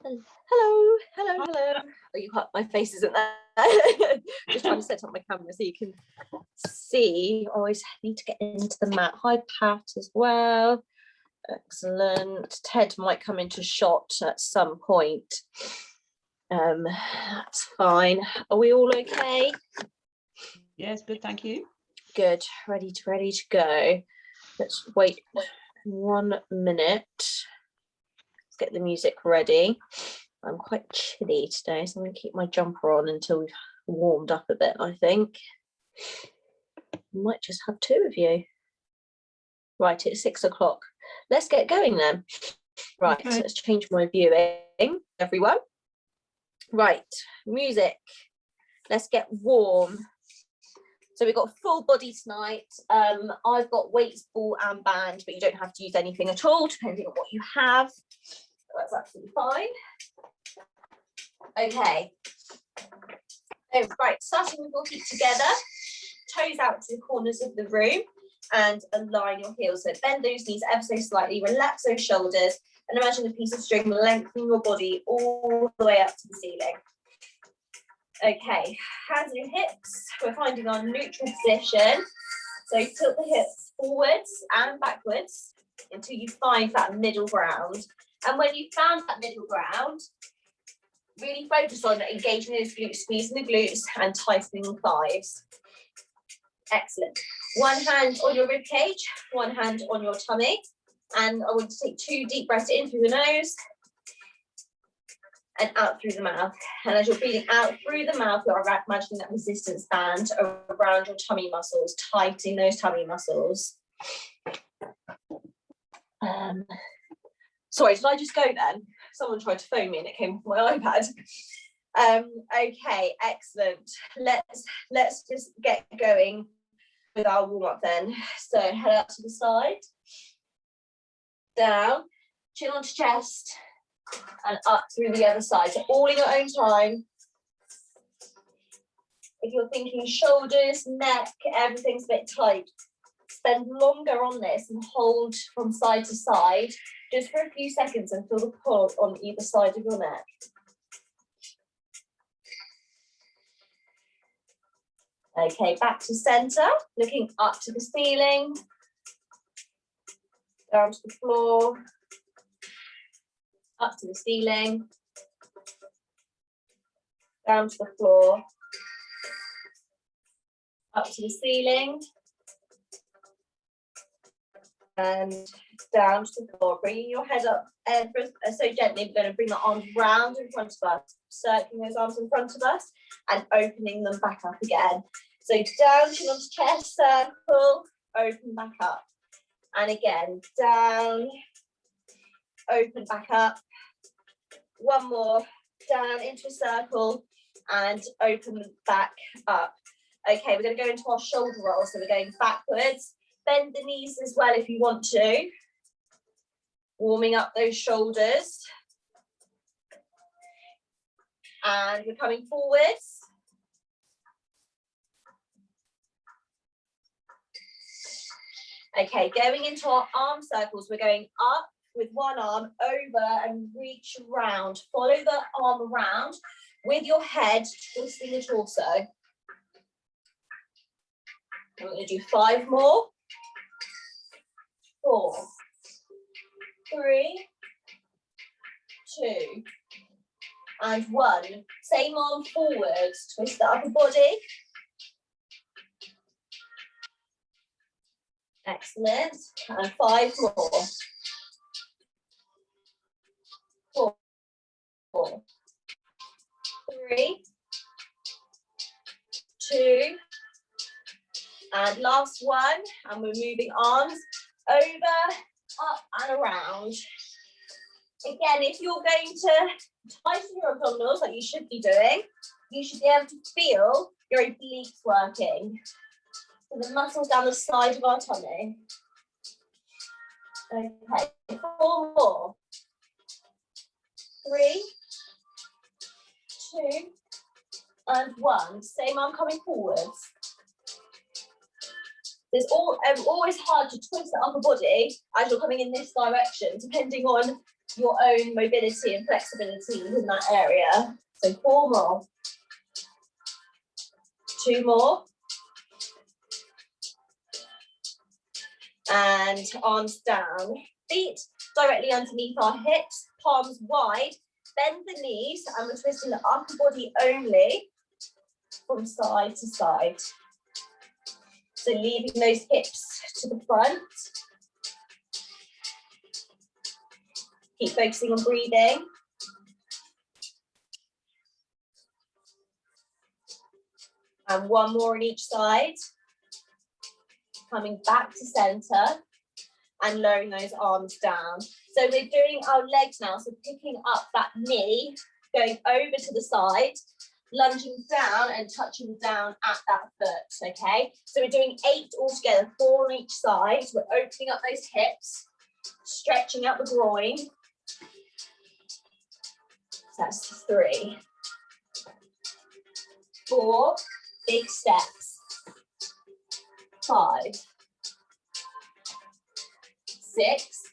Hello, hello, hello. Oh, you can't, my face isn't there. Just trying to set up my camera so you can see. Always need to get into the mat. Hi, Pat, as well. Excellent. Ted might come into shot at some point. That's fine. Are we all okay? Yes, good, thank you. Good. Ready to go. Let's wait 1 minute. Let's get the music ready. I'm quite chilly today, so I'm going to keep my jumper on until we've warmed up a bit, I think. Might just have two of you. Right, it's 6 o'clock. Let's get going then. Right, okay. Let's change my viewing, everyone. Right, music. Let's get warm. So we've got full body tonight. I've got weights, ball and band, but you don't have to use anything at all, depending on what you have. That's absolutely fine. Okay. So, right, starting with your feet together, toes out to the corners of the room, and align your heels. So bend those knees ever so slightly, relax those shoulders, and imagine a piece of string lengthening your body all the way up to the ceiling. Okay, hands on your hips. We're finding our neutral position. So tilt the hips forwards and backwards until you find that middle ground. And when you've found that middle ground, really focus on engaging those glutes, squeezing the glutes and tightening the thighs. Excellent. One hand on your rib cage, one hand on your tummy. And I want to take 2 deep breaths in through the nose and out through the mouth. And as you're breathing out through the mouth, you're imagining that resistance band around your tummy muscles, tightening those tummy muscles. Sorry, did I just go then? Someone tried to phone me and it came off my iPad. Okay, excellent. Let's just get going with our warm-up then. So head out to the side, down, chin onto chest, and up through the other side. So all in your own time. If you're thinking shoulders, neck, everything's a bit tight, spend longer on this and hold from side to side just for a few seconds and feel the pull on either side of your neck. Okay, back to center, looking up to the ceiling, down to the floor, up to the ceiling, down to the floor, up to the ceiling, and down to the floor. Bringing your head up ever so gently. We're going to bring the arms round in front of us, circling those arms in front of us and opening them back up again. So down, chin onto chest, circle, open back up. And again, down, open back up. One more, down into a circle and open back up. Okay, we're going to go into our shoulder roll. So we're going backwards. Bend the knees as well if you want to. Warming up those shoulders. And we're coming forwards. Okay, going into our arm circles, we're going up with one arm over and reach round. Follow the arm around with your head twisting the torso. We're going to do 5 more. 4, 3, 2, and 1. Same arm forward, twist the upper body. Excellent. And 5 more. 4, 3, 2, and last one. And we're moving arms over, up and around. Again, if you're going to tighten your abdominals like you should be doing, you should be able to feel your obliques working. So the muscles down the side of our tummy. Okay, 4 more. 3, 2, and 1. Same arm coming forwards. It's always hard to twist the upper body as you're coming in this direction, depending on your own mobility and flexibility in that area. So 4 more. 2 more. And arms down. Feet directly underneath our hips, palms wide. Bend the knees, and we're twisting the upper body only from side to side. So leaving those hips to the front. Keep focusing on breathing. And 1 more on each side. Coming back to center and lowering those arms down. So we're doing our legs now, so picking up that knee, going over to the side, lunging down and touching down at that foot, okay? So we're doing 8 altogether, 4 on each side. We're opening up those hips, stretching out the groin. So that's 3. 4, big steps. 5. 6.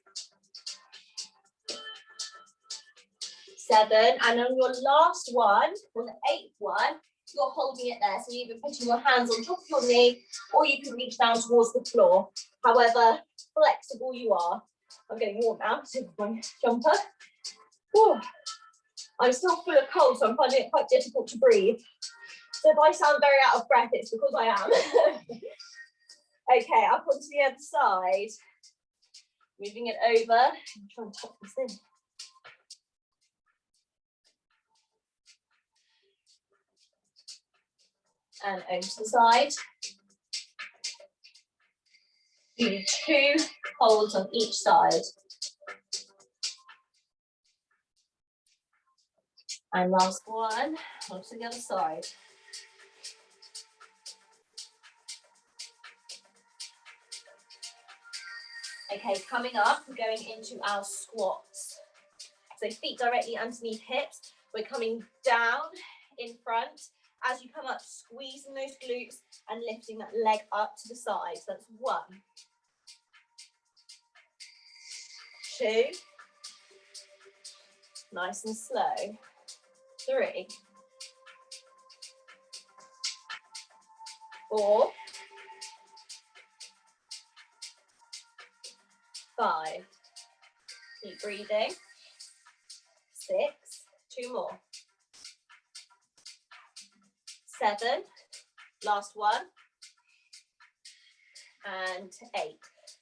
7, and on your last one, on the 8th one, you're holding it there. So you're either putting your hands on top of your knee, or you can reach down towards the floor. However flexible you are. I'm getting warm now, so my jumper. Whew. I'm still full of cold, so I'm finding it quite difficult to breathe. So if I sound very out of breath, it's because I am. Okay, up onto the other side. Moving it over. I'm trying to tuck this in. And over to the side. Do 2 holds on each side. And last one, onto the other side. Okay, coming up, we're going into our squats. So feet directly underneath hips. We're coming down in front. As you come up, squeezing those glutes and lifting that leg up to the side. So that's 1, 2, nice and slow. 3, 4, 5. Keep breathing. 6, 2 more. 7, last one. And 8.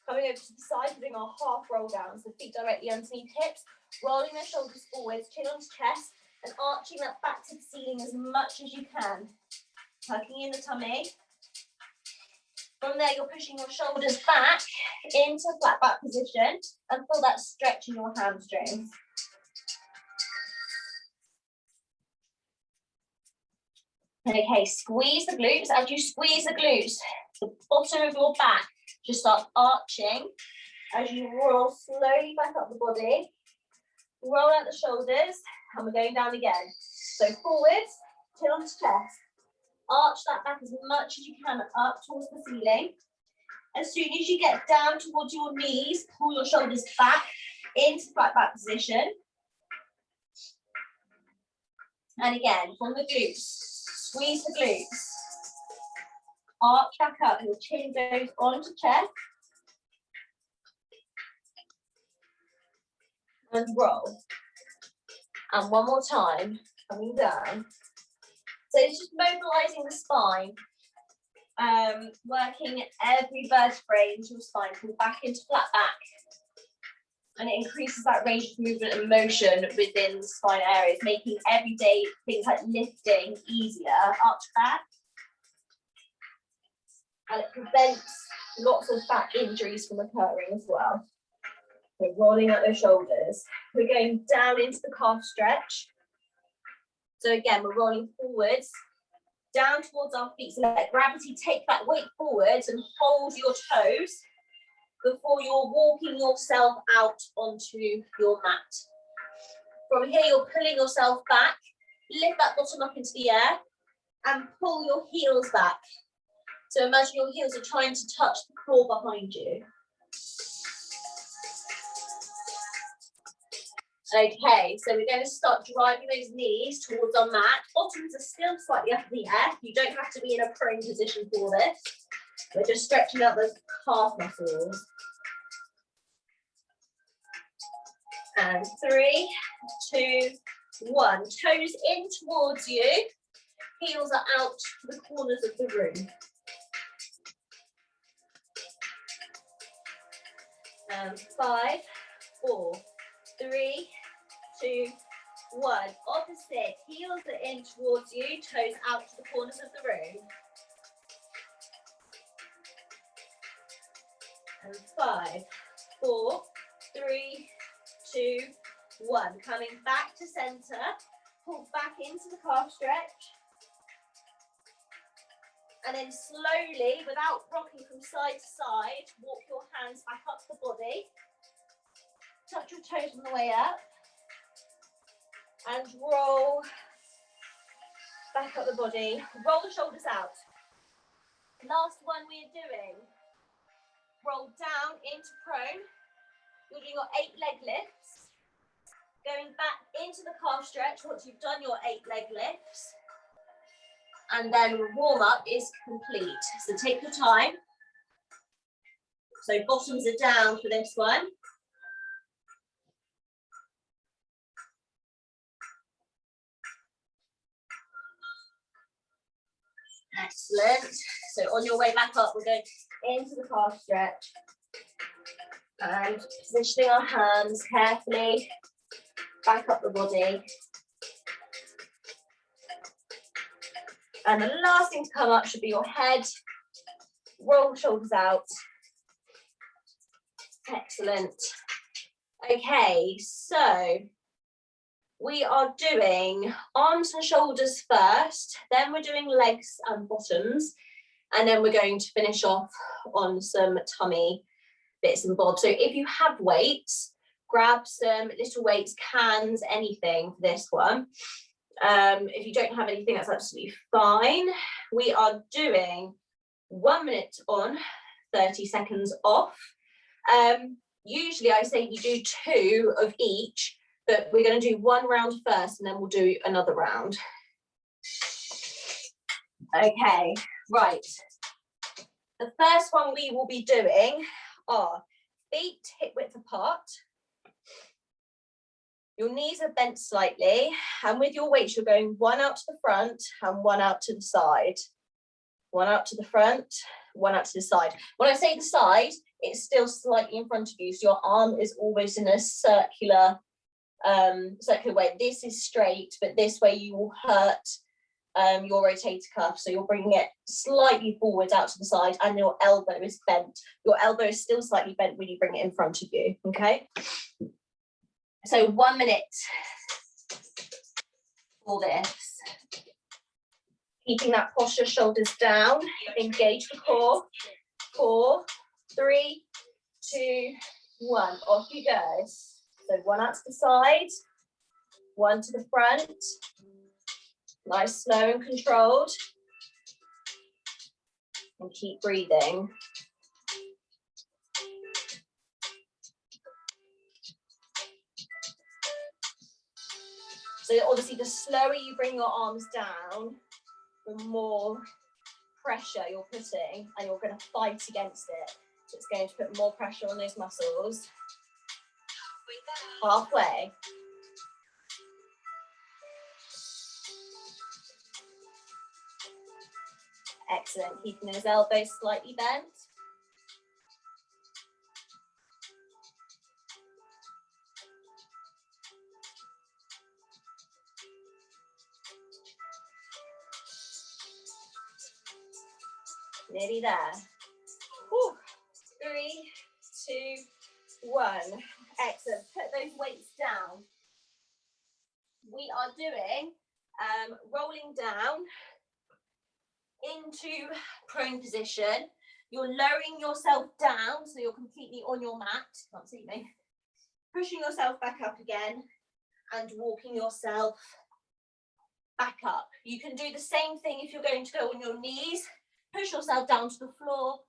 Coming over to the side, doing our half roll down. So feet directly underneath hips, rolling the shoulders forwards, chin onto chest, and arching that back to the ceiling as much as you can. Tucking in the tummy. From there, you're pushing your shoulders back into flat back position and feel that stretch in your hamstrings. Okay, squeeze the glutes. As you squeeze the glutes, the bottom of your back just start arching as you roll slowly back up the body. Roll out the shoulders, and we're going down again. So forwards, chin onto chest. Arch that back as much as you can up towards the ceiling. As soon as you get down towards your knees, pull your shoulders back into flat back position. And again, from the glutes, squeeze the glutes. Arch back up, your chin goes onto chest. And roll. And one more time, coming down. So it's just mobilizing the spine, working every vertebrae into your spine, pull back into flat back. And it increases that range of movement and motion within the spine areas, making everyday things like lifting easier. Arch back. And it prevents lots of back injuries from occurring as well. So rolling out those shoulders. We're going down into the calf stretch. So again, we're rolling forwards, down towards our feet. So let gravity take that weight forwards and hold your toes before you're walking yourself out onto your mat. From here, you're pulling yourself back. Lift that bottom up into the air and pull your heels back. So imagine your heels are trying to touch the floor behind you. Okay, so we're going to start driving those knees towards our mat. Bottoms are still slightly up in the air. You don't have to be in a prone position for this. We're just stretching out those calf muscles. And 3, 2, 1. Toes in towards you. Heels are out to the corners of the room. And 5, 4, 3, 2, 1. Opposite. Heels are in towards you. Toes out to the corners of the room. And 5, 4, 3, 2, 1. Coming back to center. Pull back into the calf stretch. And then slowly, without rocking from side to side, walk your hands back up the body. Touch your toes on the way up. And roll back up the body. Roll the shoulders out. Last one we're doing. Roll down into prone. You're doing your 8 leg lifts. Going back into the calf stretch once you've done your 8 leg lifts. And then warm up is complete. So take your time. So bottoms are down for this one. Excellent. So on your way back up, we're going into the calf stretch. And positioning our hands carefully back up the body. And the last thing to come up should be your head. Roll the shoulders out. Excellent. Okay, so we are doing arms and shoulders first, then we're doing legs and bottoms, and then we're going to finish off on some tummy bits and bobs. So if you have weights, grab some little weights, cans, anything for this one. If you don't have anything, that's absolutely fine. We are doing 1 minute on, 30 seconds off. Usually I say you do 2 of each, but we're going to do 1 round first and then we'll do another round. Okay, right. The first one we will be doing are feet hip width apart. Your knees are bent slightly, and with your weights, you're going 1 out to the front and 1 out to the side. 1 out to the front, 1 out to the side. When I say the side, it's still slightly in front of you, so your arm is almost in a circular way. This is straight, but this way you will hurt your rotator cuff, so you're bringing it slightly forward out to the side, and your elbow is bent. Your elbow is still slightly bent when you bring it in front of you, okay? So 1 minute for this. Keeping that posture, shoulders down, engage the core. 4, 3, 2, 1. Off you go. So 1 out to the side, 1 to the front. Nice, slow and controlled. And keep breathing. So obviously the slower you bring your arms down, the more pressure you're putting, and you're going to fight against it. So it's going to put more pressure on those muscles. Halfway. Excellent. Keeping those elbows slightly bent. Nearly there. Whew. 3, 2, 1. Excellent. Put those weights down. We are doing rolling down into prone position. You're lowering yourself down so you're completely on your mat. Can't see me. Pushing yourself back up again and walking yourself back up. You can do the same thing if you're going to go on your knees. Push yourself down to the floor,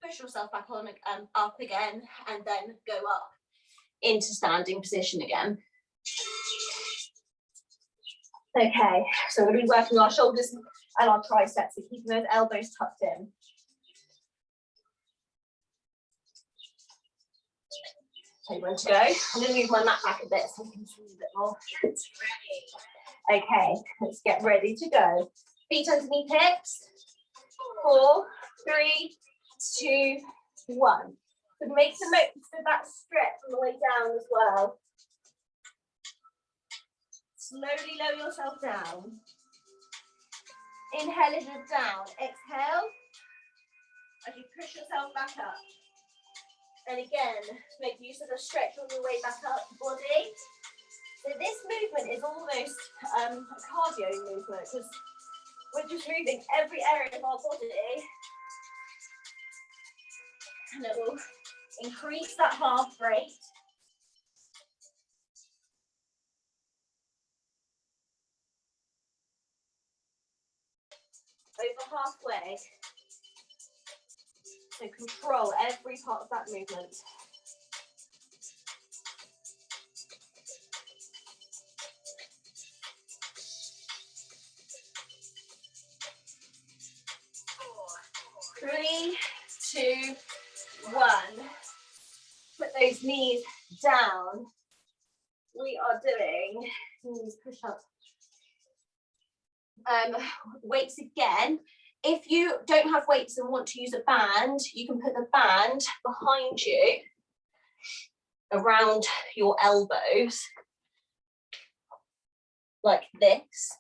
push yourself back on up again, and then go up into standing position again. Okay, so we're going to be working our shoulders and our triceps, so keeping those elbows tucked in. Okay, ready to go. I'm going to move my mat back a bit so I can see a bit more. Okay, let's get ready to go. Feet underneath hips. 4, 3, 2, 1. So make the most of that stretch on the way down as well. Slowly lower yourself down. Inhale as you're down. Exhale as you push yourself back up. And again, make use of the stretch on your way back up the body. So this movement is almost a cardio movement because we're just moving every area of our body. And it will increase that heart rate. Over halfway. So control every part of that movement. Three, 2, 1. Put those knees down. We are doing knees push up. Weights again. If you don't have weights and want to use a band, you can put the band behind you around your elbows like this.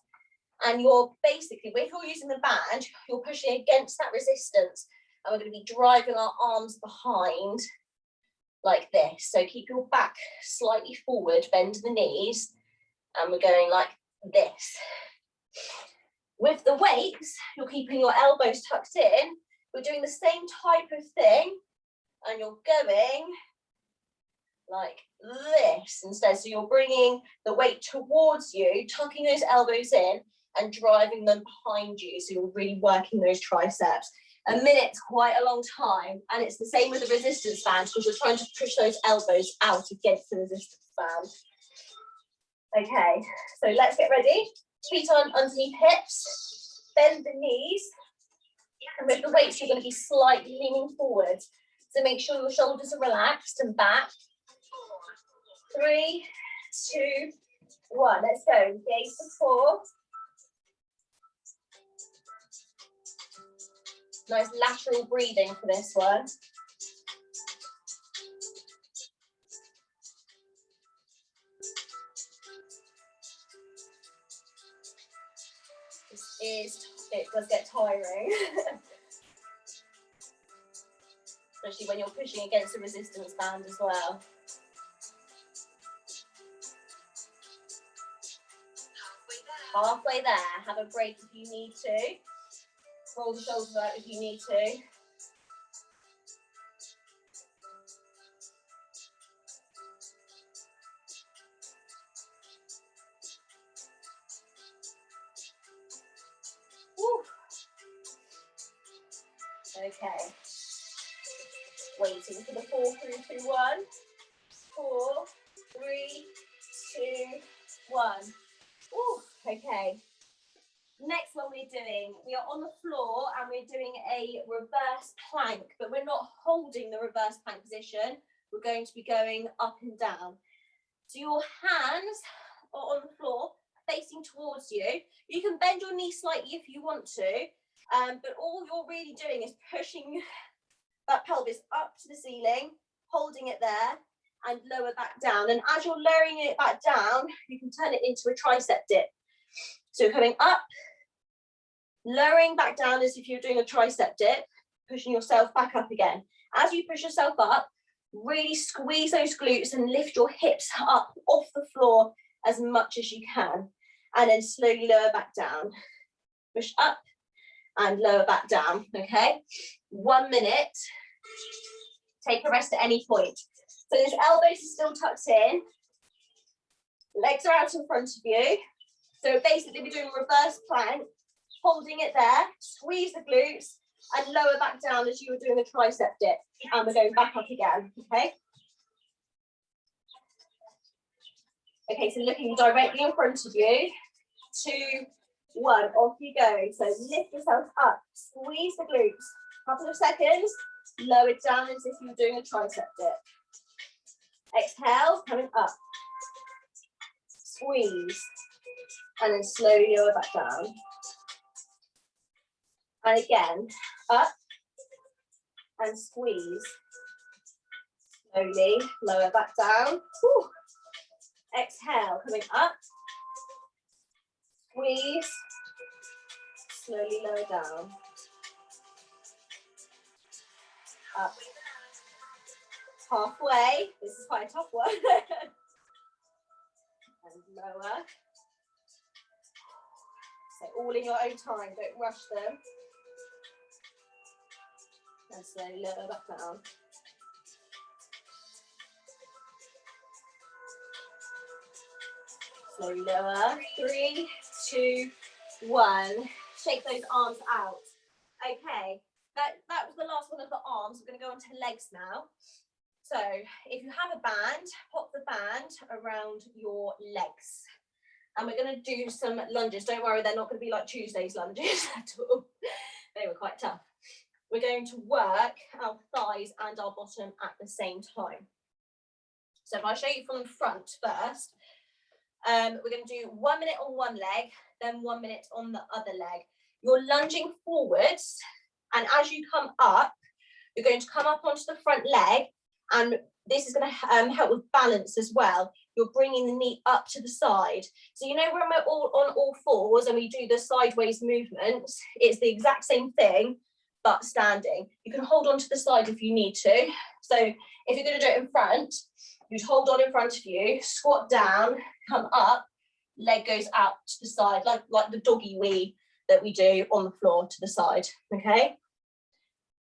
And you're basically, if you're using the band, you're pushing against that resistance. And we're going to be driving our arms behind like this. So keep your back slightly forward, bend the knees, and we're going like this. With the weights, you're keeping your elbows tucked in. We're doing the same type of thing, and you're going like this instead. So you're bringing the weight towards you, tucking those elbows in, and driving them behind you. So you're really working those triceps. A minute's quite a long time, and it's the same with the resistance band because you're trying to push those elbows out against the resistance band. Okay, so let's get ready. Feet on underneath hips, bend the knees, and with the weights you're going to be slightly leaning forward. So make sure your shoulders are relaxed and back. 3, 2, 1. Let's go. Gaze for 4. Nice lateral breathing for this one. It does get tiring. Especially when you're pushing against a resistance band as well. Halfway there, have a break if you need to. Roll the shoulders out if you need to. Woo. Okay. Waiting for the 4, 3, 2, 1. 4, 3, 2, 1. Woo. Okay. Next one we are on the floor and we're doing a reverse plank, but we're not holding the reverse plank position. We're going to be going up and down. So your hands are on the floor facing towards you. You can bend your knee slightly if you want to, but all you're really doing is pushing that pelvis up to the ceiling, holding it there and lower back down. And as you're lowering it back down, you can turn it into a tricep dip. So you're coming up, lowering back down as if you're doing a tricep dip, pushing yourself back up again. As you push yourself up, really squeeze those glutes and lift your hips up off the floor as much as you can. And then slowly lower back down. Push up and lower back down, okay? 1 minute. Take a rest at any point. So those elbows are still tucked in. Legs are out in front of you. So basically we're doing a reverse plank, holding it there, squeeze the glutes and lower back down as you were doing a tricep dip. And we're going back up again, okay? Okay, so looking directly in front of you. 2, 1, off you go. So lift yourself up, squeeze the glutes. Couple of seconds, lower it down as if you're doing a tricep dip. Exhale, coming up. Squeeze. And then slowly lower back down. And again, up and squeeze. Slowly lower back down. Whew. Exhale, coming up. Squeeze. Slowly lower down. Up. Halfway. This is quite a tough one. And lower. So all in your own time, don't rush them. And slowly lower back down. Slowly lower. 3, 2, 1. Shake those arms out. Okay, that was the last one of the arms. We're going to go on to legs now. So if you have a band, pop the band around your legs. And we're going to do some lunges. Don't worry, they're not going to be like Tuesday's lunges at all. They were quite tough. We're going to work our thighs and our bottom at the same time. So if I show you from the front first, we're going to do 1 minute on one leg, then 1 minute on the other leg. You're lunging forwards, and as you come up, you're going to come up onto the front leg, and this is going to help with balance as well. You're bringing the knee up to the side. So you know when we're all on all fours and we do the sideways movements, it's the exact same thing, but standing. You can hold on to the side if you need to. So if you're going to do it in front, you'd hold on in front of you, squat down, come up, leg goes out to the side, like the doggy wee that we do on the floor to the side, okay?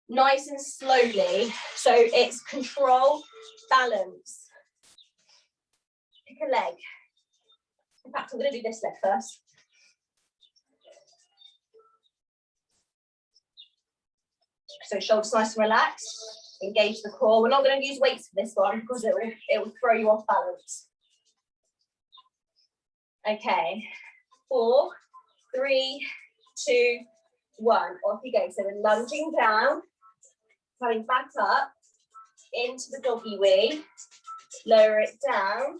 Nice and slowly, so it's control, balance. Pick a leg. In fact, I'm going to do this leg first. So shoulders nice and relaxed, engage the core. We're not going to use weights for this one because it will throw you off balance. Okay, 4, 3, 2, 1. Off you go. So we're lunging down, coming back up into the doggy wee. Lower it down,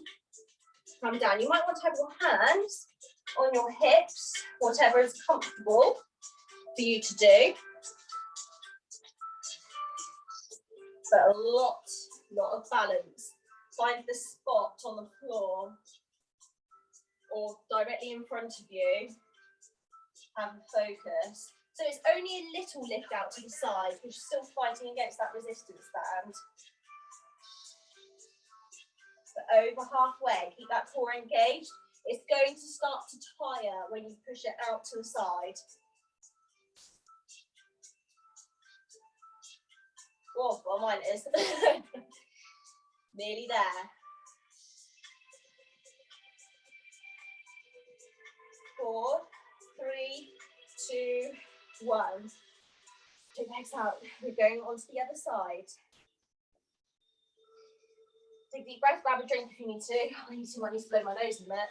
come down. You might want to have your hands on your hips, whatever is comfortable for you to do. But a lot of balance. Find the spot on the floor or directly in front of you. Have a focus. So it's only a little lift out to the side because you're still fighting against that resistance band. But over halfway, keep that core engaged. It's going to start to tire when you push it out to the side. Oh, well, mine is. Nearly there. 4, 3, 2, 1. Take the legs out. We're going on to the other side. Take a deep breath, grab a drink if you need to. I need to blow my nose in a minute.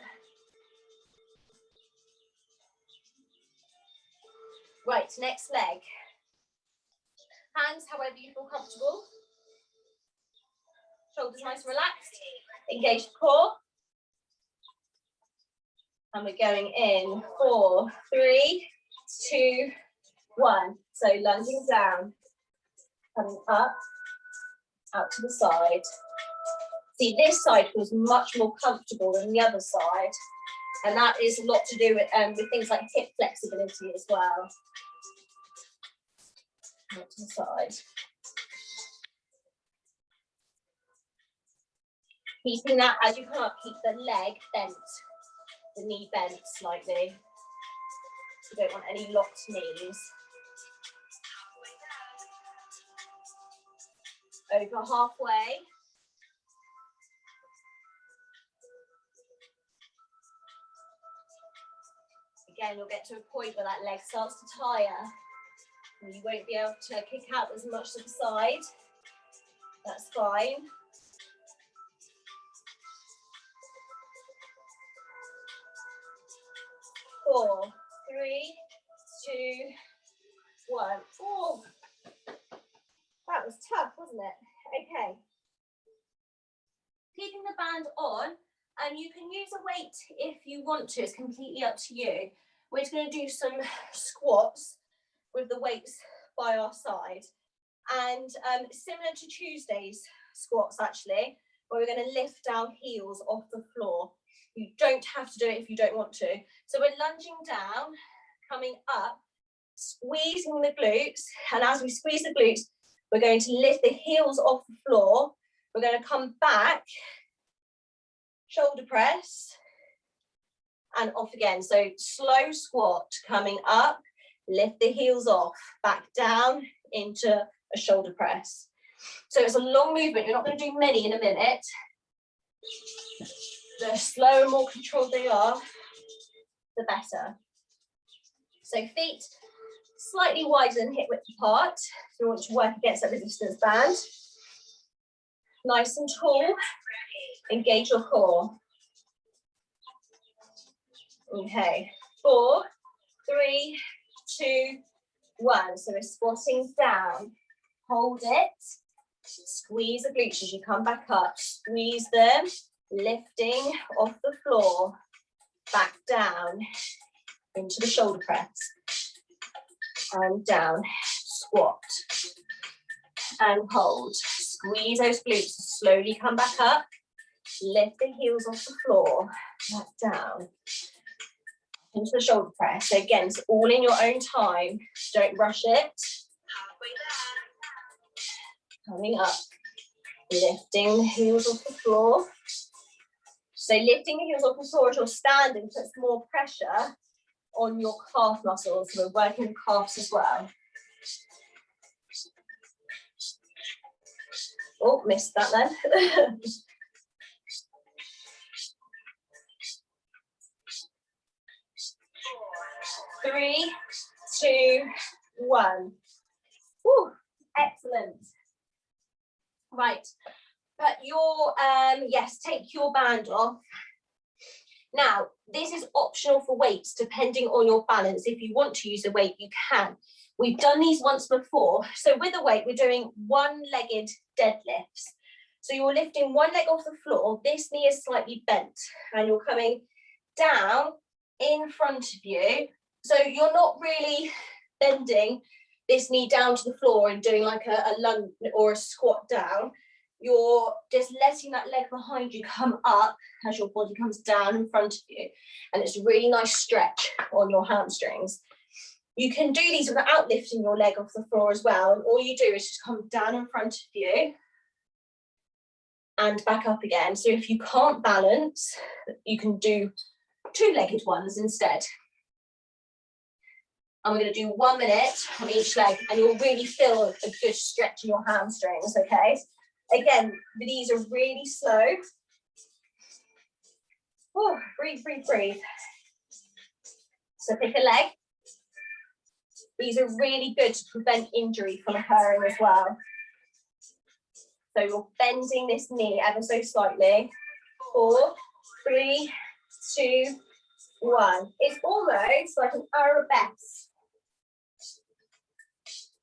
Right, next leg. Hands however you feel comfortable. Shoulders nice and relaxed. Engage the core. And we're going in 4, 3, 2, 1. So lunging down, coming up, out to the side. See, this side feels much more comfortable than the other side. And that is a lot to do with things like hip flexibility as well. Out to the side. Keeping that as you come up, keep the leg bent, the knee bent slightly. You don't want any locked knees. Over halfway. Again, you'll get to a point where that leg starts to tire. And you won't be able to kick out as much to the side. That's fine. 4, 3, 2, 1. Oh, that was tough, wasn't it? Okay. Keeping the band on, and you can use a weight if you want to. It's completely up to you. We're just going to do some squats with the weights by our side. And similar to Tuesday's squats, actually, where we're going to lift our heels off the floor. You don't have to do it if you don't want to. So we're lunging down, coming up, squeezing the glutes. And as we squeeze the glutes, we're going to lift the heels off the floor. We're going to come back, shoulder press, and off again. So slow squat, coming up, lift the heels off, back down into a shoulder press. So it's a long movement. You're not going to do many in a minute. The slower and more controlled they are, the better. So feet slightly wider than hip width apart. If you want to work against that resistance band. Nice and tall. Engage your core. Okay, 4, 3, 2, 1. So we're squatting down. Hold it. Squeeze the glutes as you come back up. Squeeze them. Lifting off the floor. Back down into the shoulder press. And down. Squat. And hold. Squeeze those glutes. Slowly come back up. Lift the heels off the floor. Back down. Into the shoulder press. So again, it's all in your own time. Don't rush it. Coming up. Lifting the heels off the floor. So lifting the heels off the floor as you're standing puts more pressure on your calf muscles. So we're working the calves as well. Oh, missed that then. 3, 2, 1. Woo, excellent. Right, but your yes, take your band off. Now, this is optional for weights, depending on your balance. If you want to use a weight, you can. We've done these once before. So with a weight, we're doing one-legged deadlifts. So you're lifting one leg off the floor. This knee is slightly bent, and you're coming down in front of you. So you're not really bending this knee down to the floor and doing like a lunge or a squat down. You're just letting that leg behind you come up as your body comes down in front of you. And it's a really nice stretch on your hamstrings. You can do these without lifting your leg off the floor as well. And all you do is just come down in front of you and back up again. So if you can't balance, you can do two-legged ones instead. And we're going to do 1 minute on each leg, and you'll really feel a good stretch in your hamstrings, okay? Again, these are really slow. Oh, breathe, breathe, breathe. So pick a leg. These are really good to prevent injury from occurring as well. So you're bending this knee ever so slightly. 4, 3, 2, 1. It's almost like an arabesque.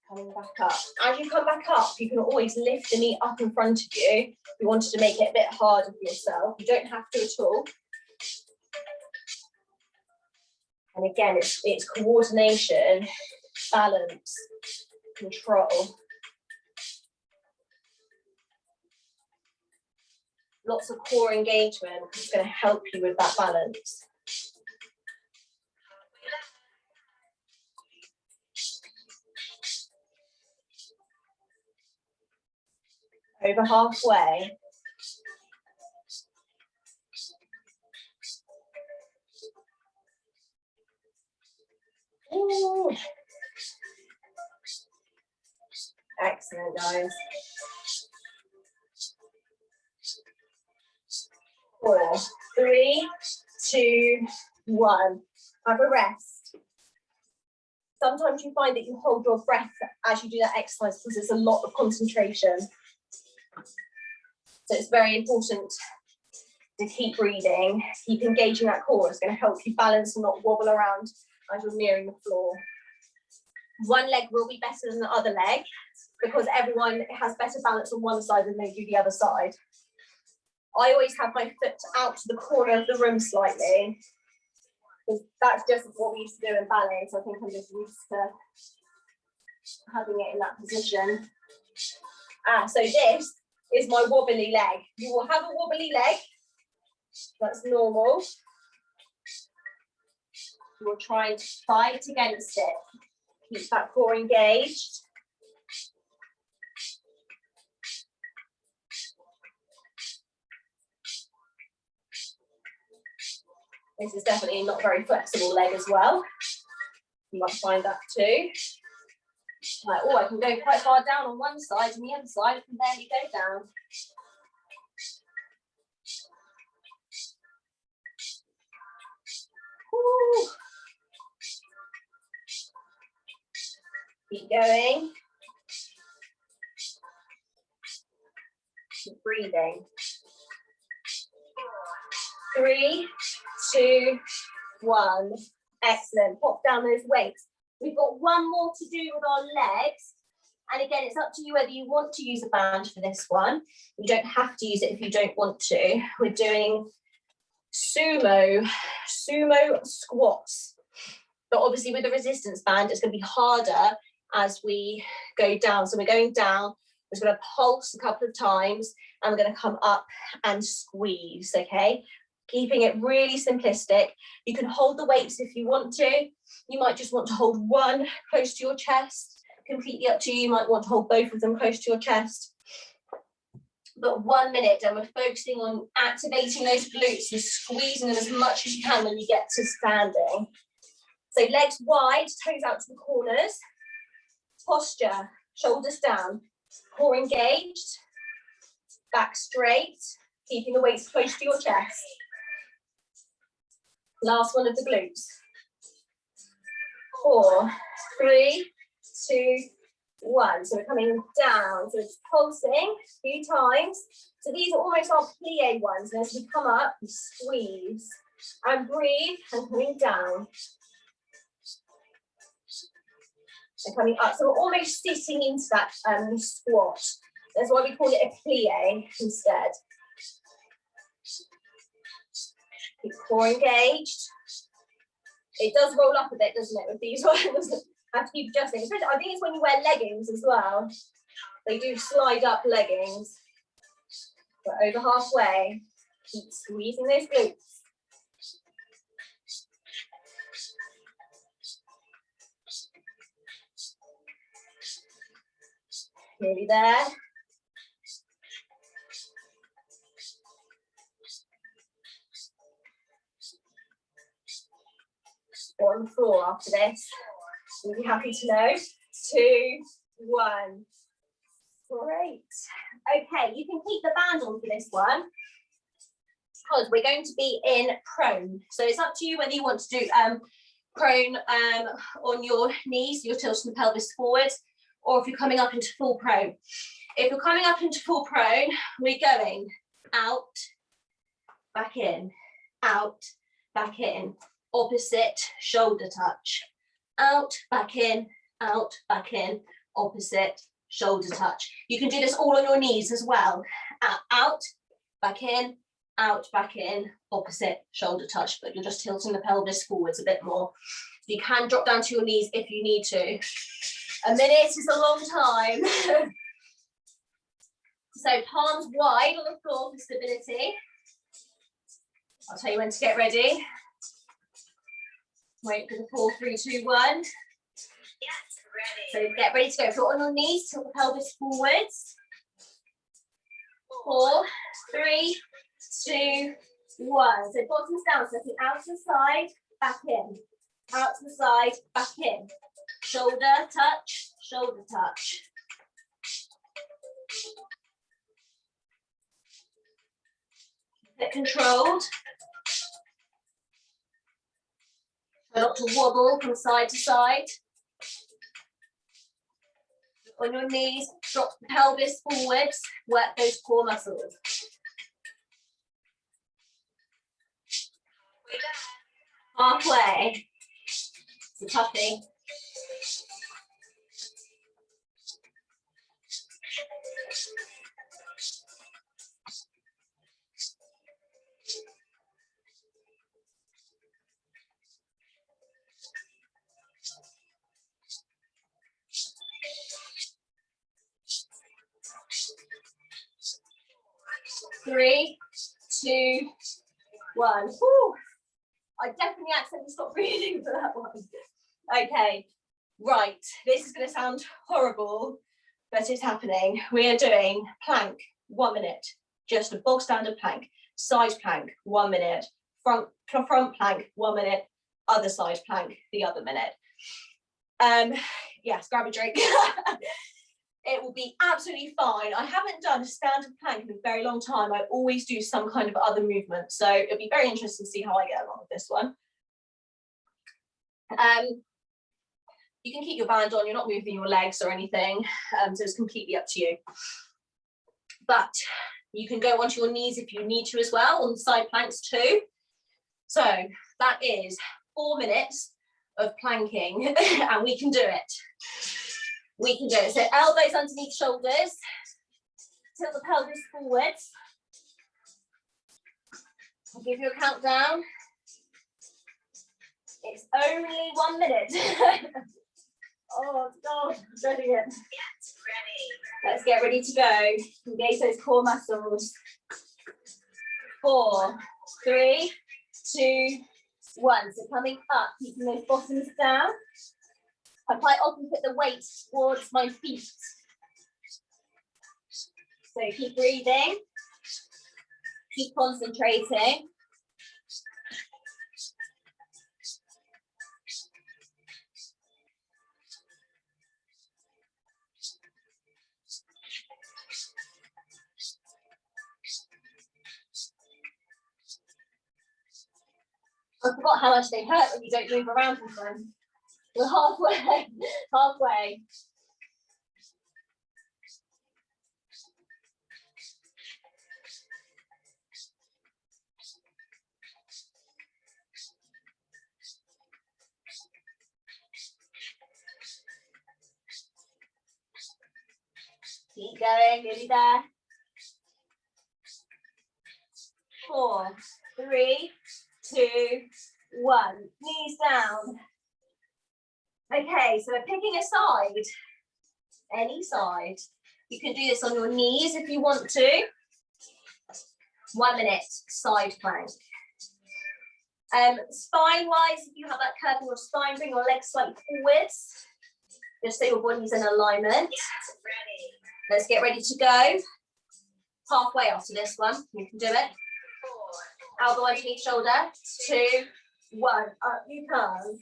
Coming back up. As you come back up, you can always lift the knee up in front of you. If you wanted to make it a bit harder for yourself, you don't have to at all. And again, it's coordination, balance, control. Lots of core engagement is going to help you with that balance. Over halfway. Ooh. Excellent, guys. 4, 3, 2, 1. Have a rest. Sometimes you find that you hold your breath as you do that exercise because it's a lot of concentration. So it's very important to keep breathing, keep engaging that core. It's going to help you balance and not wobble around as you're nearing the floor. One leg will be better than the other leg because everyone has better balance on one side than they do the other side. I always have my foot out to the corner of the room slightly, because that's just what we used to do in ballet. So I think I'm just used to having it in that position. So this is my wobbly leg. You will have a wobbly leg. That's normal. We'll try and fight against it. Keep that core engaged. This is definitely not a very flexible leg as well. You might find that too. Like, oh, I can go quite far down on one side and the other side I can barely go down. Ooh. Keep going. Keep breathing. 3, 2, 1. Excellent. Pop down those weights. We've got one more to do with our legs. And again, it's up to you whether you want to use a band for this one. You don't have to use it if you don't want to. We're doing sumo squats. But obviously with the resistance band, it's going to be harder as we go down. So we're going down, we're just going to pulse a couple of times, and we're going to come up and squeeze, okay? Keeping it really simplistic. You can hold the weights if you want to. You might just want to hold one close to your chest. Completely up to you. You might want to hold both of them close to your chest. But 1 minute, and we're focusing on activating those glutes and squeezing them as much as you can when you get to standing. So legs wide, toes out to the corners. Posture, shoulders down. Core engaged. Back straight. Keeping the weights close to your chest. Last one of the glutes. 4, 3, 2, 1. So we're coming down. So it's pulsing a few times. So these are almost our plie ones. And as we come up, we squeeze and breathe and coming down. And coming up. So we're almost sitting into that squat. That's why we call it a plie instead. Keep core engaged. It does roll up a bit, doesn't it, with these ones? Have to keep adjusting. Especially, I think it's when you wear leggings as well. They do slide up leggings. But over halfway, keep squeezing those glutes. Nearly there. On the floor after this. You'll be happy to know. 2, 1. Great. Okay, you can keep the band on for this one because we're going to be in prone. So it's up to you whether you want to do prone on your knees, you're tilting the pelvis forward, or if you're coming up into full prone. If you're coming up into full prone, we're going out, back in, out, back in. Opposite shoulder touch. Out, back in, opposite shoulder touch. You can do this all on your knees as well. Out, back in, opposite shoulder touch, but you're just tilting the pelvis forwards a bit more. You can drop down to your knees if you need to. A minute is a long time. So palms wide on the floor for stability. I'll tell you when to get ready. Wait for the 4, 3, 2, 1. Yes, ready. So get ready to go. If you're on your knees, tilt the pelvis forwards. 4, 3, 2, 1. So bottoms down, so looking out to the side, back in. Out to the side, back in. Shoulder touch, shoulder touch. Get controlled. Try not to wobble from side to side. On your knees, drop the pelvis forwards, work those core muscles. Halfway. It's a toughie. Three, two, one. Whew. I definitely accidentally stopped breathing for that one. Okay, right. This is going to sound horrible, but it's happening. We are doing plank, 1 minute. Just a bog standard plank. Side plank, 1 minute. Front plank, 1 minute. Other side plank, the other minute. Yes, grab a drink. It will be absolutely fine. I haven't done a standard plank in a very long time. I always do some kind of other movement. So it'll be very interesting to see how I get along with this one. You can keep your band on. You're not moving your legs or anything. So it's completely up to you. But you can go onto your knees if you need to as well on the side planks too. So that is 4 minutes of planking and we can do it. We can do it. So elbows underneath shoulders, tilt the pelvis forwards. I'll give you a countdown. It's only 1 minute. Oh God, I'm dreading it. Let's get ready to go. Engage those core muscles. 4, 3, 2, 1. So coming up, keeping those bottoms down. I quite often put the weight towards my feet. So keep breathing, keep concentrating. I forgot how much they hurt when you don't move around with them. We're halfway, halfway. Keep going, nearly there. 4, 3, 2, 1. Knees down. Okay, so we're picking a side, any side. You can do this on your knees if you want to. 1 minute, side plank. Spine-wise, if you have that curve in your spine, bring your legs slightly forwards, just so your body's in alignment. Let's get ready to go. Halfway after this one, you can do it. Elbow underneath shoulder, 2, 1, up you come.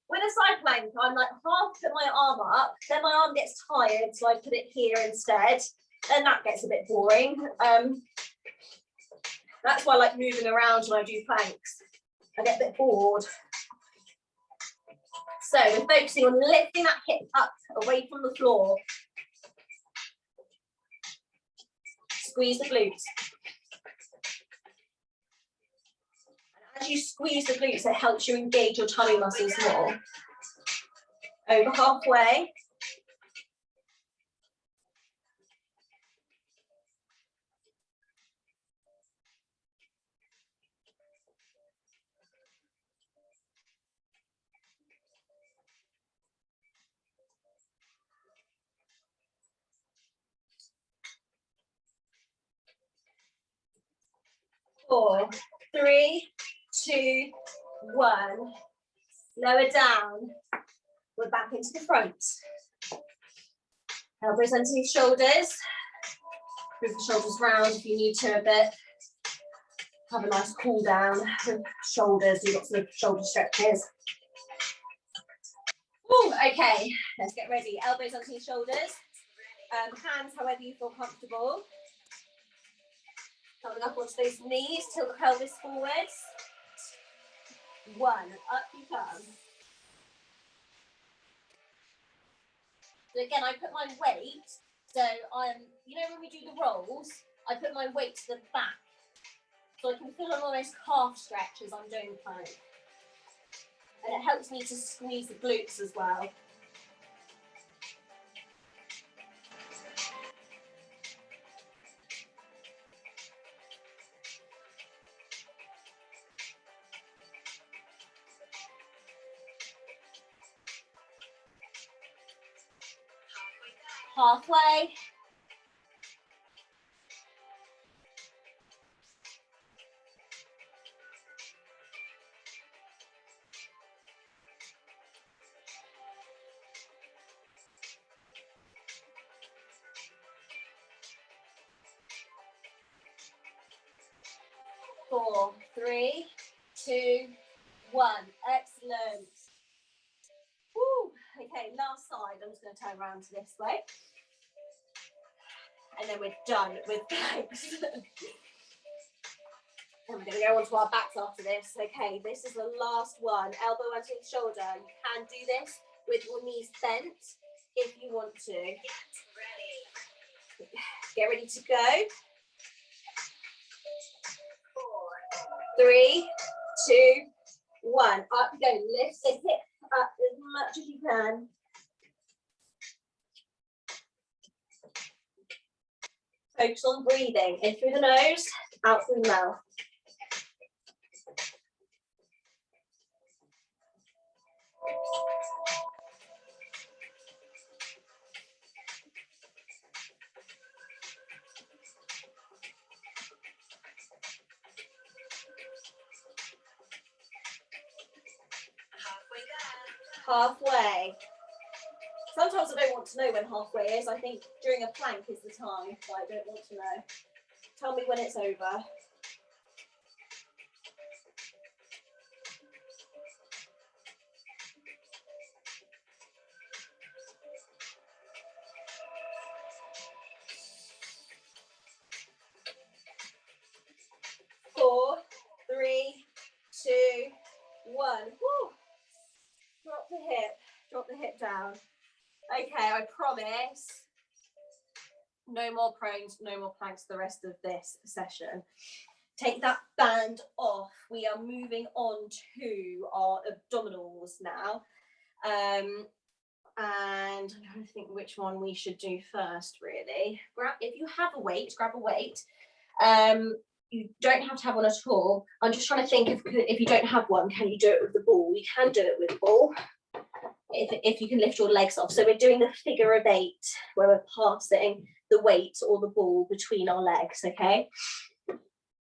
With a side plank, I'm like half put my arm up, then my arm gets tired, so I put it here instead, and that gets a bit boring. That's why I like moving around when I do planks. I get a bit bored. So we're focusing on lifting that hip up away from the floor. Squeeze the glutes. As you squeeze the glutes, it helps you engage your tummy muscles more. Over halfway. Four, 3, 2, 1. Lower down. We're back into the front. Elbows underneath shoulders. Move the shoulders round if you need to a bit. Have a nice cool down with shoulders. Do lots of shoulder stretches. Ooh, okay, let's get ready. Elbows underneath shoulders. Hands however you feel comfortable. Coming up onto those knees, tilt the pelvis forwards. 1, up you come. So again, I put my weight, so you know when we do the rolls, I put my weight to the back So I can feel an almost calf stretch as I'm doing the plank. And it helps me to squeeze the glutes as well. Halfway. Four, three, two, one. Excellent. Woo. Okay, last side. I'm just going to turn around to this way. And then we're done with planks. And we're going to go on to our backs after this. Okay, this is the last one. Elbow underneath shoulder. You can do this with your knees bent if you want to. Get ready to go. 4, 3, 2, 1. Up you go. Lift the hip up as much as you can. Focus on breathing. In through the nose, out through the mouth. Halfway. Sometimes I don't want to know when halfway is. I think during a plank is the time, but I don't want to know. Tell me when it's over. Four, three, two, one. Woo. Drop the hip. Drop the hip down. Okay, I promise. No more prones, no more planks the rest of this session. Take that band off. We are moving on to our abdominals now. And I'm trying to think which one we should do first, really. If you have a weight, grab a weight. You don't have to have one at all. I'm just trying to think if you don't have one, can you do it with the ball? You can do it with the ball. If you can lift your legs off. So we're doing the figure of 8 where we're passing the weight or the ball between our legs, okay?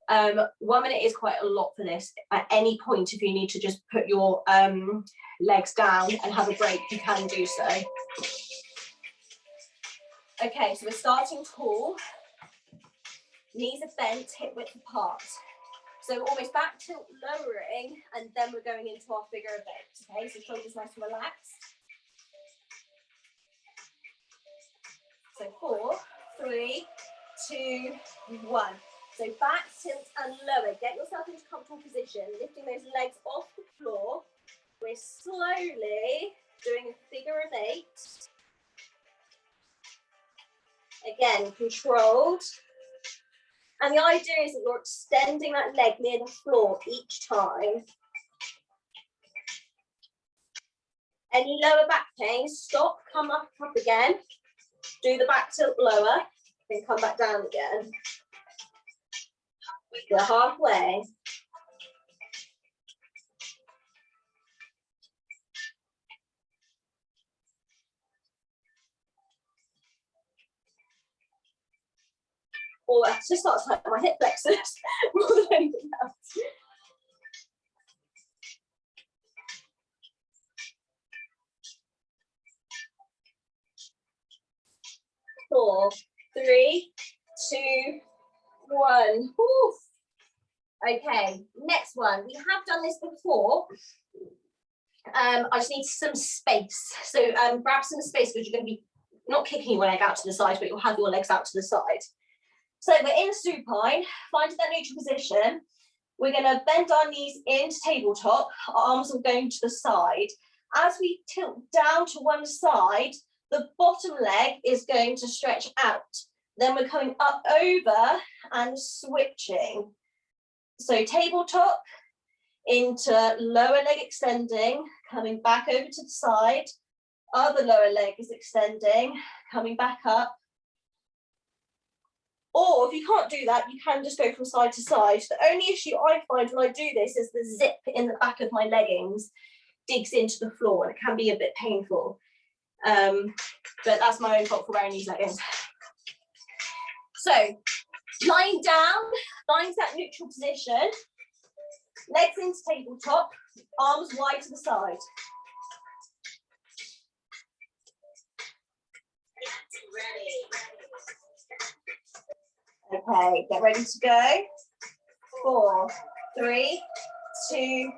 1 minute is quite a lot for this. At any point, if you need to just put your legs down and have a break, you can do so. Okay, so we're starting tall. Knees are bent, hip width apart. So we're almost back tilt lowering, and then we're going into our figure of 8. Okay, so shoulders nice and relaxed. So 4, 3, 2, 1. So back, tilt and lower. Get yourself into comfortable position, lifting those legs off the floor. We're slowly doing a figure of 8. Again, controlled. And the idea is that you're extending that leg near the floor each time. Any lower back pain, stop, come up again. Do the back tilt lower, then come back down again. We're halfway. Or that just starts hurting my hip flexors more than anything else. 4, 3, 2, 1. Woo. Okay, next one. We have done this before. I just need some space. So grab some space because you're going to be not kicking your leg out to the side, but you'll have your legs out to the side. So we're in supine, finding that neutral position. We're going to bend our knees into tabletop. Our arms are going to the side. As we tilt down to one side, the bottom leg is going to stretch out. Then we're coming up over and switching. So tabletop into lower leg extending, coming back over to the side. Other lower leg is extending, coming back up. Or if you can't do that, you can just go from side to side. The only issue I find when I do this is the zip in the back of my leggings digs into the floor, and it can be a bit painful. But that's my own fault for wearing these leggings. So lying down, finds that neutral position, legs into tabletop, arms wide to the side. Okay, get ready to go. 4, 3, 2,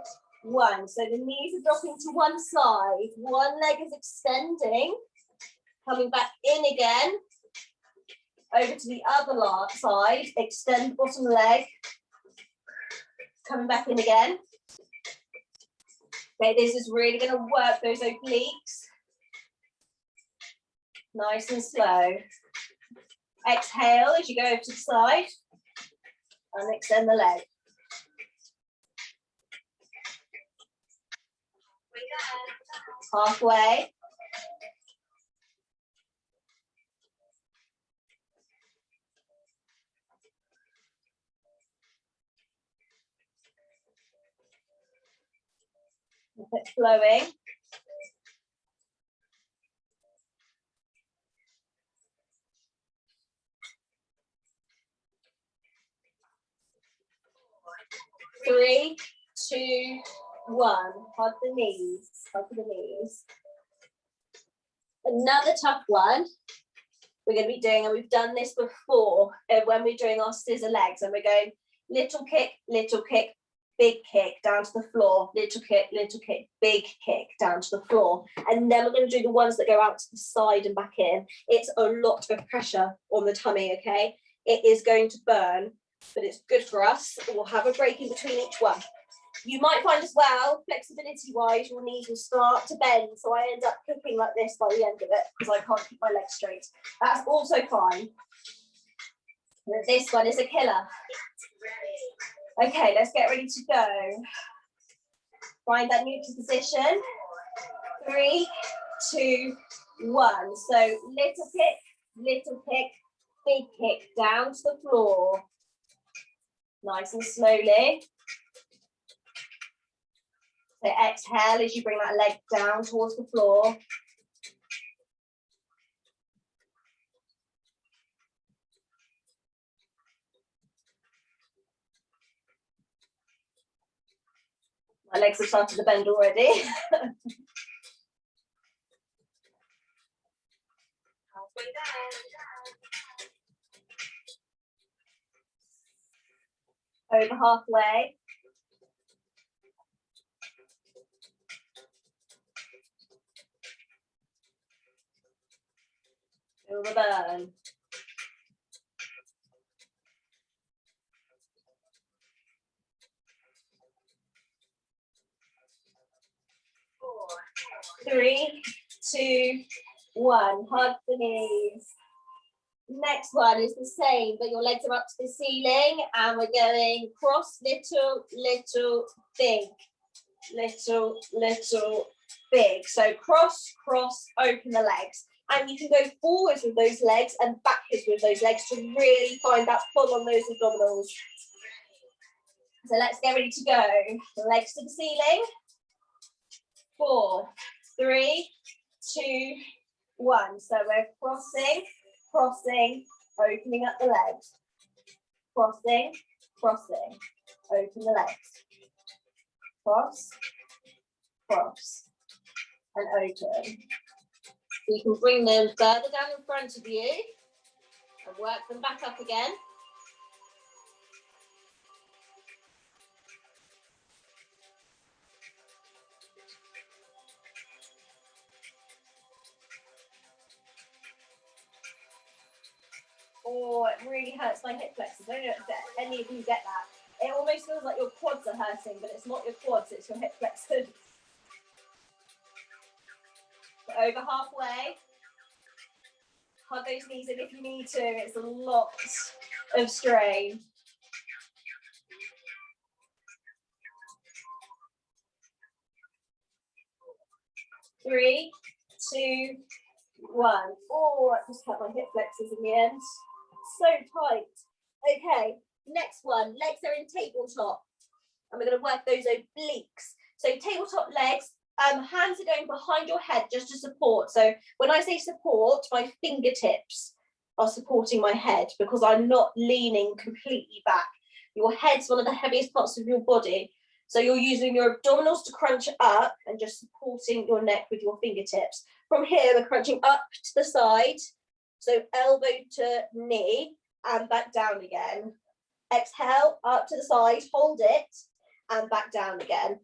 1. So the knees are dropping to one side. One leg is extending, coming back in again. Over to the other side, extend the bottom leg, coming back in again. Okay, this is really going to work those obliques. Nice and slow. Exhale as you go over to the side and extend the leg. Halfway. Keep it flowing. Three, 2, 1. Hug the knees. Hug the knees. Another tough one we're going to be doing, and we've done this before when we're doing our scissor legs, and we're going little kick, big kick down to the floor, little kick, big kick down to the floor. And then we're going to do the ones that go out to the side and back in. It's a lot of pressure on the tummy, okay? It is going to burn, but it's good for us. We'll have a break in between each one. You might find as well, flexibility-wise, your knees will start to bend, so I end up kicking like this by the end of it because I can't keep my legs straight. That's also fine. And this one is a killer. Okay, let's get ready to go. Find that neutral position. 3, 2, 1. So little kick, big kick down to the floor. Nice and slowly. So exhale as you bring that leg down towards the floor. My legs have started to bend already. Halfway there. Over halfway. Feel the burn. Three, 2, 1. Hug the knees. Next one is the same, but your legs are up to the ceiling, and we're going cross, little, big, little, big. So cross, open the legs. And you can go forwards with those legs and backwards with those legs to really find that pull on those abdominals. So let's get ready to go. Legs to the ceiling. 4, 3, 2, 1. So we're crossing, opening up the legs. Crossing, open the legs. Cross, and open. So you can bring them further down in front of you and work them back up again. Oh, it really hurts my hip flexors. I don't know if any of you get that. It almost feels like your quads are hurting, but it's not your quads, it's your hip flexors. Over halfway. Hug those knees in if you need to. It's a lot of strain. 3, 2, 1. Oh, I just hurt my hip flexors in the end. So tight. Okay, next one. Legs are in tabletop. And we're going to work those obliques. So tabletop legs, hands are going behind your head just to support. So when I say support, my fingertips are supporting my head because I'm not leaning completely back. Your head's one of the heaviest parts of your body. So you're using your abdominals to crunch up and just supporting your neck with your fingertips. From here, we're crunching up to the side. So elbow to knee and back down again. Exhale, up to the side, hold it, and back down again.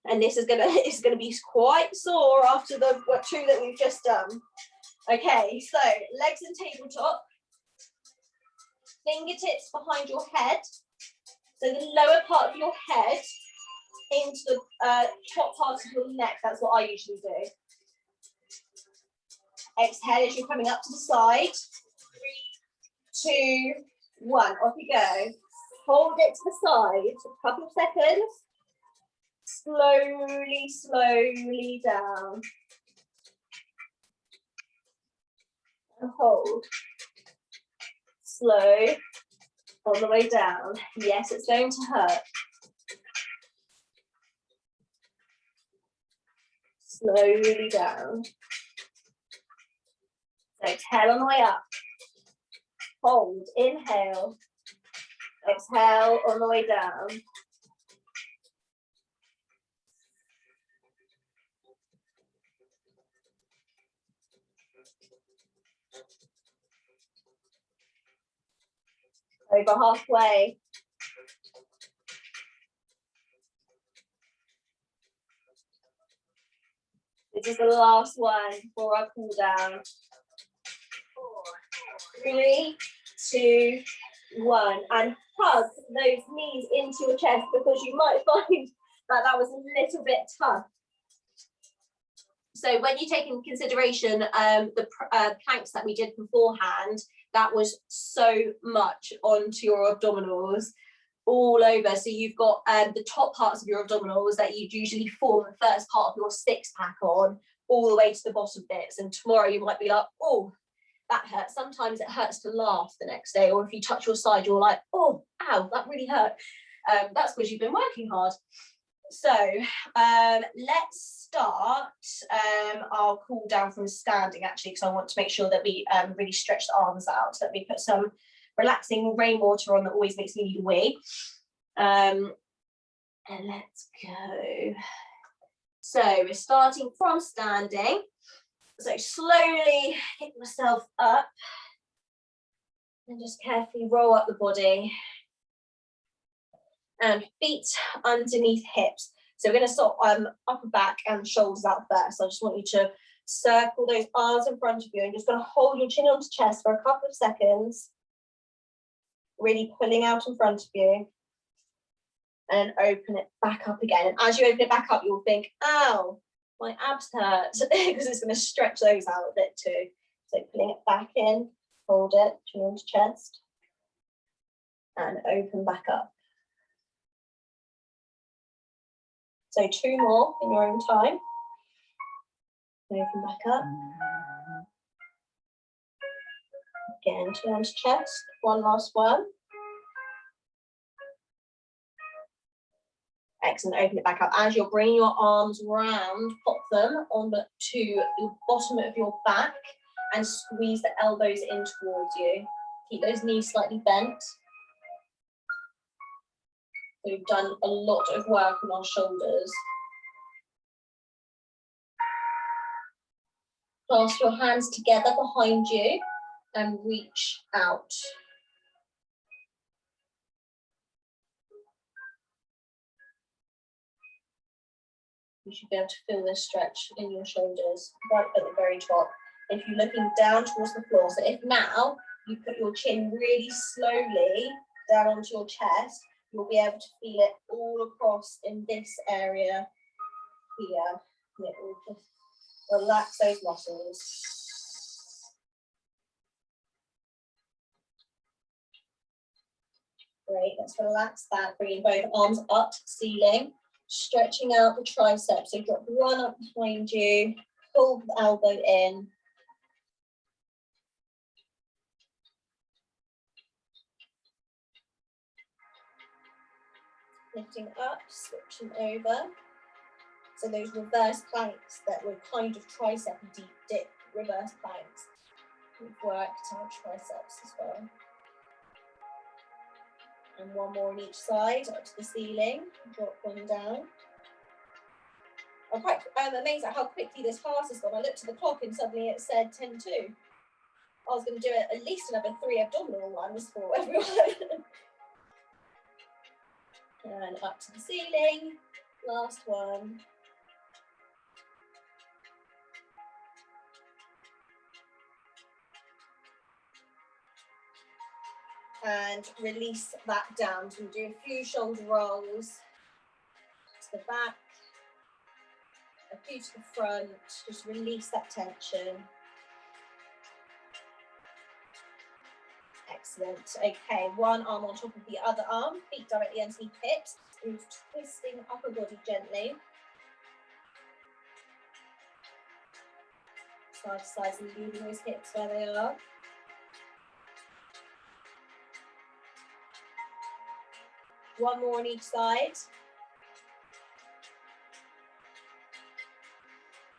And this is gonna be quite sore after the two that we've just done. Okay, so legs in tabletop, fingertips behind your head. So the lower part of your head into the top part of your neck. That's what I usually do. Exhale as you're coming up to the side. 3, 2, 1. Off you go. Hold it to the side. A couple of seconds. Slowly, slowly down. And hold. Slow. On the way down. Yes, it's going to hurt. Slowly down. So exhale on the way up. Hold. Inhale. Exhale on the way down. Over halfway. This is the last one before I cool down. 3, 2, 1. And hug those knees into your chest because you might find that that was a little bit tough. So when you take into consideration the planks that we did beforehand, that was so much onto your abdominals all over. So you've got the top parts of your abdominals that you'd usually form the first part of your six pack on, all the way to the bottom bits. And tomorrow you might be like, oh, that hurts. Sometimes it hurts to laugh the next day. Or if you touch your side, you're like, oh, ow, that really hurt. That's because you've been working hard. So let's start. I'll cool down from standing actually, because I want to make sure that we really stretch the arms out. Let me put some relaxing rainwater on that always makes me need a wee. And let's go. So we're starting from standing. So slowly pick yourself up and just carefully roll up the body. And feet underneath hips. So we're going to start upper back and shoulders out first. I just want you to circle those arms in front of you and just going to hold your chin onto chest for a couple of seconds. Really pulling out in front of you. And open it back up again. And as you open it back up, you'll think, ow, my abs hurt. Because it's going to stretch those out a bit too. So pulling it back in, hold it, chin onto chest. And open back up. So 2 more in your own time. Open back up. Again, chin onto chest. One last one. Excellent, open it back up. As you're bringing your arms round, pop them on to the bottom of your back and squeeze the elbows in towards you. Keep those knees slightly bent. We've done a lot of work on our shoulders. Clasp your hands together behind you and reach out. You should be able to feel this stretch in your shoulders right at the very top. If you're looking down towards the floor, so if now you put your chin really slowly down onto your chest, you'll be able to feel it all across in this area here. It will just relax those muscles. Great, let's relax that, bringing both arms up to the ceiling. Stretching out the triceps. So drop one up behind you, pull the elbow in. Lifting up, switching over. So those reverse planks that were kind of tricep deep dip reverse planks. We've worked out triceps as well. And one more on each side, up to the ceiling. Drop one down. I'm quite amazed at how quickly this class has gone. I looked at the clock and suddenly it said 10:02. I was going to do at least another 3 abdominal ones for everyone. And up to the ceiling. Last one. And release that down. So we'll do a few shoulder rolls to the back, a few to the front, just release that tension. Excellent. Okay, one arm on top of the other arm, feet directly underneath hips, and twisting upper body gently. Side to side and leaving those hips where they are. One more on each side.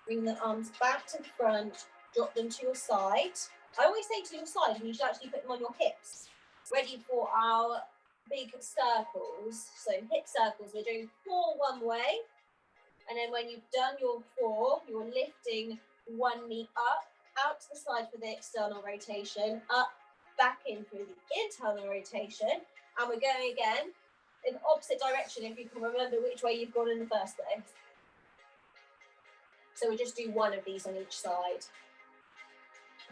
Bring the arms back to the front, drop them to your side. I always say to your side, and you should actually put them on your hips. Ready for our big circles. So hip circles, we're doing 4 one way. And then when you've done your 4, you're lifting one knee up, out to the side for the external rotation, up, back in through the internal rotation. And we're going again in opposite direction if you can remember which way you've gone in the first place. So we'll just do one of these on each side.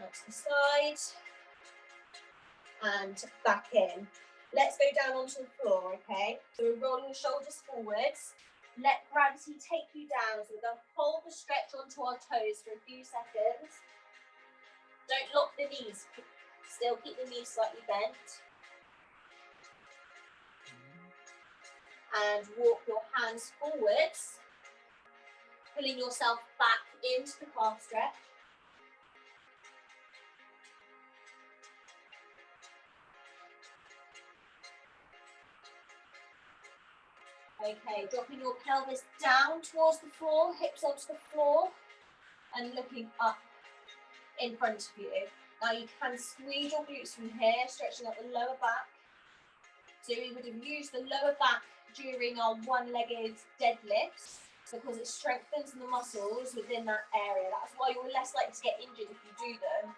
Out to the side and back in. Let's go down onto the floor, okay? So we're rolling the shoulders forwards. Let gravity take you down. So we're going to hold the stretch onto our toes for a few seconds. Don't lock the knees. Still keep the knees slightly bent. And walk your hands forwards, pulling yourself back into the calf stretch. Okay, dropping your pelvis down towards the floor, hips onto the floor, and looking up in front of you. Now you can squeeze your glutes from here, stretching up the lower back. So we would have used the lower back during our one-legged deadlifts because it strengthens the muscles within that area. That's why you're less likely to get injured if you do them.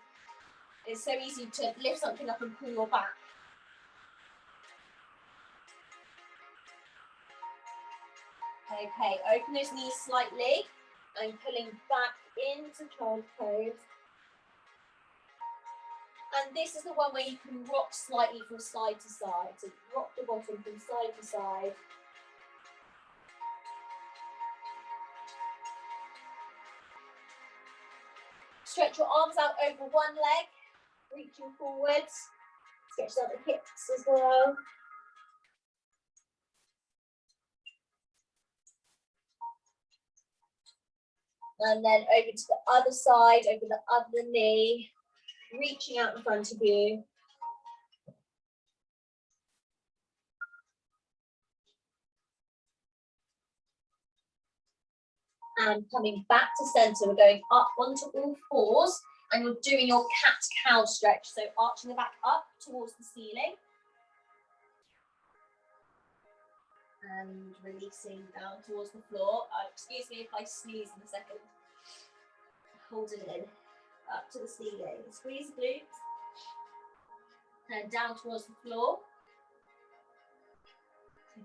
It's so easy to lift something up and pull your back. Okay, open those knees slightly and pulling back into child pose. And this is the one where you can rock slightly from side to side. So rock the bottom from side to side. Stretch your arms out over one leg, reaching forwards. Stretch out the hips as well. And then over to the other side, over the other knee, reaching out in front of you. And coming back to center, we're going up onto all fours, and you're doing your cat-cow stretch. So arching the back up towards the ceiling. And releasing down towards the floor. Excuse me if I sneeze in a second. Hold it in. Up to the ceiling. Squeeze the glutes. And down towards the floor.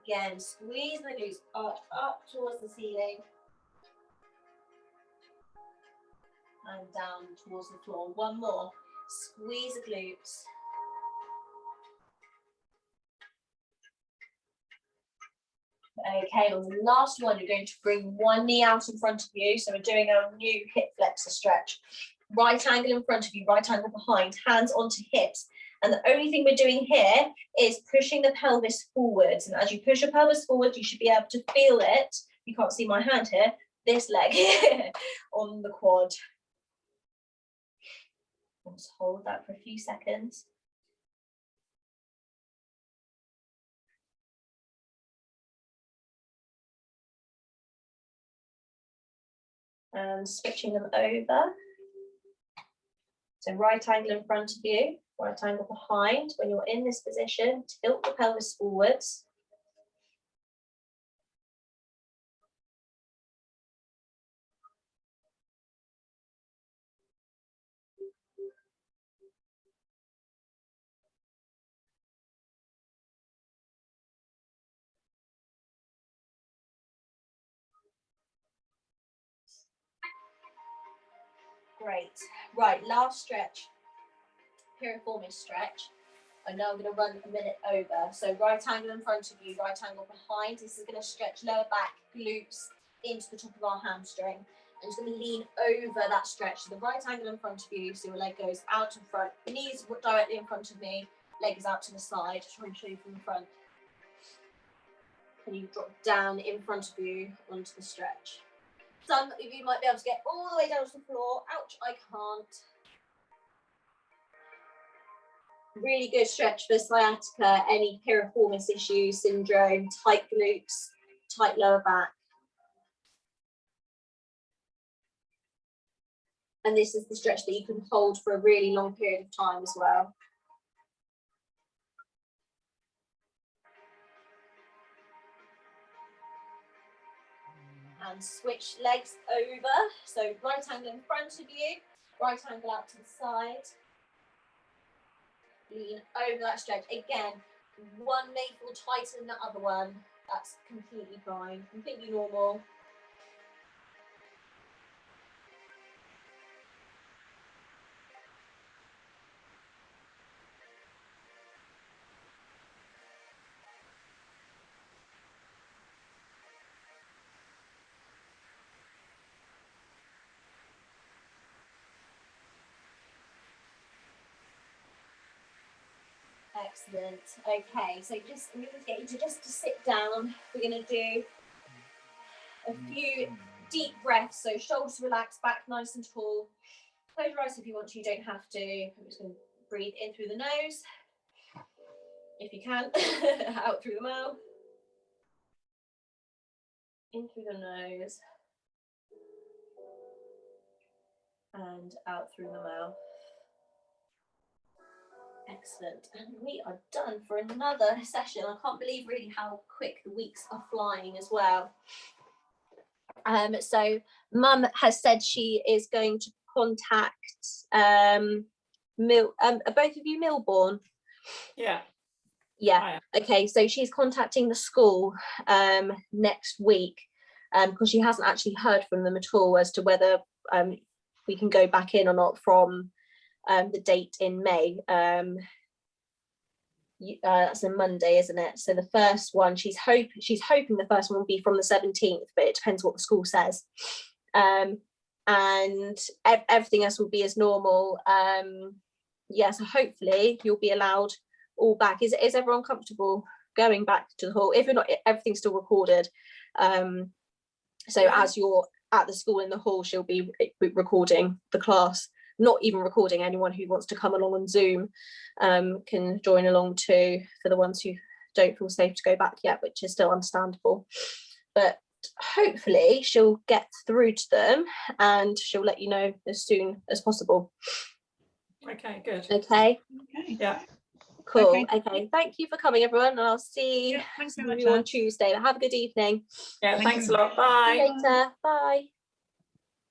Again, squeeze the glutes up towards the ceiling. And down towards the floor. One more. Squeeze the glutes. Okay, on the last one, you're going to bring one knee out in front of you. So we're doing our new hip flexor stretch. Right angle in front of you, right angle behind, hands onto hips. And the only thing we're doing here is pushing the pelvis forwards. And as you push your pelvis forward, you should be able to feel it you can't see my hand here, this leg here on the quad. Let's hold that for a few seconds. And switching them over. So right angle in front of you, right angle behind. When you're in this position, tilt the pelvis forwards. Great. Right, last stretch, Piriformis stretch. I know I'm going to run a minute over. So right angle in front of you, right angle behind. This is going to stretch lower back, glutes into the top of our hamstring. And just going to lean over that stretch. So the right angle in front of you, so your leg goes out in front, knees directly in front of me, leg is out to the side. Try and show you from the front. And you drop down in front of you onto the stretch. Some of you might be able to get all the way down to the floor. Ouch, I can't. Really good stretch for sciatica, any piriformis issues, syndrome, tight glutes, tight lower back. And this is the stretch that you can hold for a really long period of time as well. And switch legs over. So right angle in front of you, right angle out to the side. Lean over that stretch. Again, one may feel tighter than the other one. That's completely fine, completely normal. Excellent. Okay, so just I'm going to get you to just to sit down. We're going to do a few deep breaths. So shoulders relaxed, back nice and tall. Close your eyes if you want to. You don't have to. I'm just going to breathe in through the nose, if you can. Out through the mouth. In through the nose. And out through the mouth. Excellent. And we are done for another session. I can't believe really how quick the weeks are flying as well. So Mum has said she is going to contact both of you Milbourne? Yeah. Yeah. Okay, so she's contacting the school next week because she hasn't actually heard from them at all as to whether we can go back in or not from the date in May. That's a Monday, isn't it? So the first one, she's hoping the first one will be from the 17th, but it depends what the school says. And everything else will be as normal. Yeah, so hopefully you'll be allowed all back. Is everyone comfortable going back to the hall? If you're not, everything's still recorded. So yeah. As you're at the school in the hall, she'll be recording the class. Not even recording. Anyone who wants to come along on Zoom can join along too, for the ones who don't feel safe to go back yet, which is still understandable. But hopefully she'll get through to them and she'll let you know as soon as possible. Okay, good. Okay. Yeah. Cool. Okay. Thank you for coming, everyone, and I'll see Thanks very you much, on Tuesday. Have a good evening. Yeah, thanks a lot. Bye. See you later. Bye.